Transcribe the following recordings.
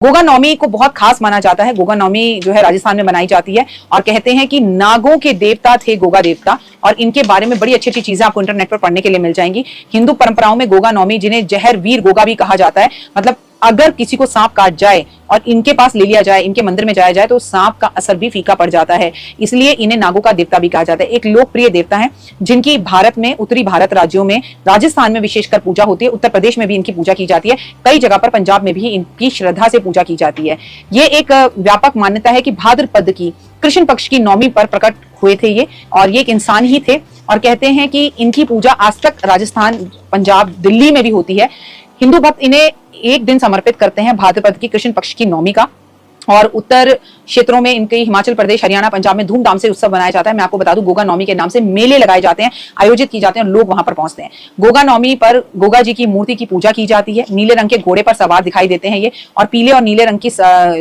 गोगा नौमी को बहुत खास माना जाता है। गोगा नौमी जो है राजस्थान में मनाई जाती है और कहते हैं कि नागों के देवता थे गोगा देवता, और इनके बारे में बड़ी अच्छी अच्छी चीजें आपको इंटरनेट पर पढ़ने के लिए मिल जाएंगी। हिंदू परंपराओं में गोगा नौमी, जिन्हें जहर वीर गोगा भी कहा जाता है, मतलब अगर किसी को सांप काट जाए और इनके पास ले लिया जाए, इनके मंदिर में जाया जाए, तो सांप का असर भी फीका पड़ जाता है। इसलिए इन्हें नागों का देवता भी कहा जाता है। एक लोकप्रिय देवता है जिनकी भारत में, उत्तरी भारत राज्यों में, राजस्थान में विशेषकर पूजा होती है। उत्तर प्रदेश में भी इनकी पूजा की जाती है। कई जगह पर पंजाब में भी इनकी श्रद्धा से पूजा की जाती है। ये एक व्यापक मान्यता है कि भाद्रपद की कृष्ण पक्ष की नौमी पर प्रकट हुए थे ये, और ये एक इंसान ही थे। और कहते हैं कि इनकी पूजा आज तक राजस्थान, पंजाब, दिल्ली में भी होती है। हिंदू भक्त इन्हें एक दिन समर्पित करते हैं भाद्रपद की कृष्ण पक्ष की नौमी का, और उत्तर क्षेत्रों में, इनके हिमाचल प्रदेश, हरियाणा, पंजाब में धूमधाम से उत्सव मनाया जाता है। मैं आपको बता दूं, गोगा नौमी के नाम से मेले लगाए जाते हैं, आयोजित की जाते हैं और लोग वहां पर पहुंचते हैं। गोगा नौमी पर गोगा जी की मूर्ति की पूजा की जाती है। नीले रंग के घोड़े पर सवार दिखाई देते हैं ये, और पीले और नीले रंग की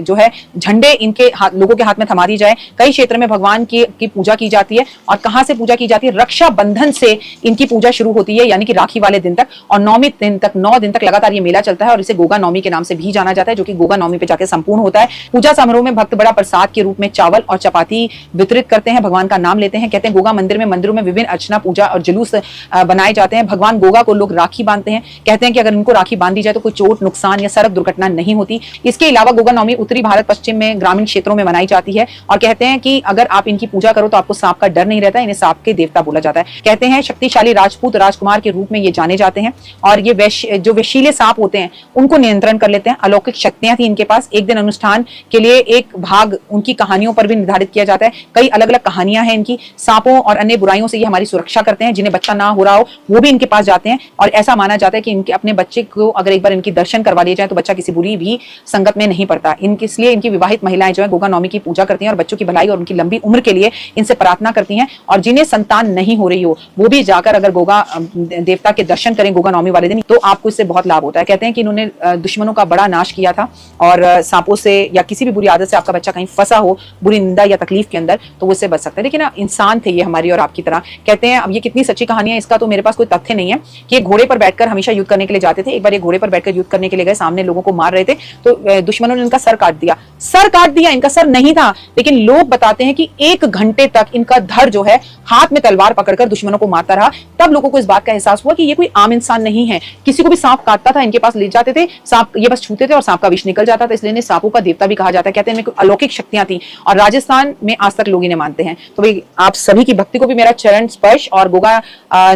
जो है झंडे इनके लोगों के हाथ में थमा दी जाए। कई क्षेत्र में भगवान की पूजा की जाती है। और कहां से पूजा की जाती है? रक्षाबंधन से इनकी पूजा शुरू होती है, यानी कि राखी वाले दिन तक, और 9 दिन तक लगातार ये मेला चलता है, और इसे गोगा नौमी के नाम से भी जाना जाता है, जो कि गोगा नौमी पे जाकर संपूर्ण होता है। पूजा समारोह में भक्त बड़ा प्रसाद के रूप में चावल और चपाती वितरित करते हैं, भगवान का नाम लेते हैं। कहते हैं गोगा मंदिरों में विभिन्न अर्चना, पूजा और जुलूस बनाए जाते हैं। भगवान गोगा को लोग राखी बांधते हैं। कहते हैं कि अगर इनको राखी बांधी जाए तो कोई चोट, नुकसान या सड़क दुर्घटना नहीं होती। इसके अलावा गोगा नौमी उत्तरी भारत, पश्चिम में ग्रामीण क्षेत्रों में मनाई जाती है, और कहते हैं कि अगर आप इनकी पूजा करो तो आपको सांप का डर नहीं रहता। इन्हें सांप के देवता बोला जाता है। कहते हैं शक्तिशाली राजपूत राजकुमार के रूप में ये जाने जाते हैं, और ये जो विषीले सांप होते हैं उनको नियंत्रण कर लेते हैं। अलौकिक शक्तियां थी इनके पास। एक दिन अनुष्ठान के लिए एक भाग उनकी कहानियों पर भी निर्धारित किया जाता है। कई अलग अलग कहानियां हैं इनकी। सांपों और अन्य बुराइयों से ये हमारी सुरक्षा करते हैं। जिन्हें बच्चा ना हो रहा हो वो भी इनके पास जाते हैं, और ऐसा माना जाता है कि इनके अपने बच्चे को अगर एक बार इनकी दर्शन करवा लिए जाए तो बच्चा किसी बुरी भी संगत में नहीं पड़ता। इसलिए इनकी विवाहित महिलाएं जो है गोगा नौमी की पूजा करती हैं, और बच्चों की भलाई और उनकी लंबी उम्र के लिए इनसे प्रार्थना करती हैं। और जिन्हें संतान नहीं हो रही हो वो भी जाकर अगर गोगा देवता के दर्शन करें गोगा नौमी वाले दिन, तो आपको इससे बहुत लाभ होता है। कहते हैं कि इन्होंने दुश्मनों का बड़ा नाश किया था, और सांपों से या किसी भी बुरी आदत से आपका बच्चा कहीं फंसा हो, बुरी निंदा या तकलीफ के अंदर, तो वो इससे बच सकते हैं। लेकिन इंसान थे ये हमारी और आपकी तरह। कहते हैं, अब ये कितनी सच्ची कहानी है इसका तो मेरे पास कोई तथ्य नहीं है, कि ये घोड़े पर बैठकर हमेशा युद्ध करने के लिए जाते थे। एक बार ये घोड़े पर बैठकर युद्ध करने के लिए गए, सामने लोगों को मार रहे थे, तो दुश्मनों ने इनका सर काट दिया। इनका सर नहीं था, लेकिन लोग बताते हैं कि 1 घंटे तक इनका धड़ जो है हाथ में तलवार पकड़कर दुश्मनों को मारता रहा। तब लोगों को इस बात का एहसास हुआ कि ये कोई आम इंसान नहीं है। किसी को भी सांप काटता था, इनके पास ले जाते थे, सांप ये बस छूते थे और सांप का विष निकल जाता था। इसलिए इन्हें सांपों का देवता भी कहा जाता है। कहते हैं इनमें अलौकिक शक्तियां थी, और राजस्थान में आज तक लोग इन्हें मानते हैं। तो भाई आप सभी की भक्ति को भी मेरा चरण स्पर्श, और गोगा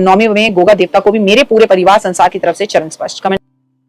नौमी में गोगा देवता को भी मेरे पूरे परिवार संसार की तरफ से चरण स्पर्श। कमेंट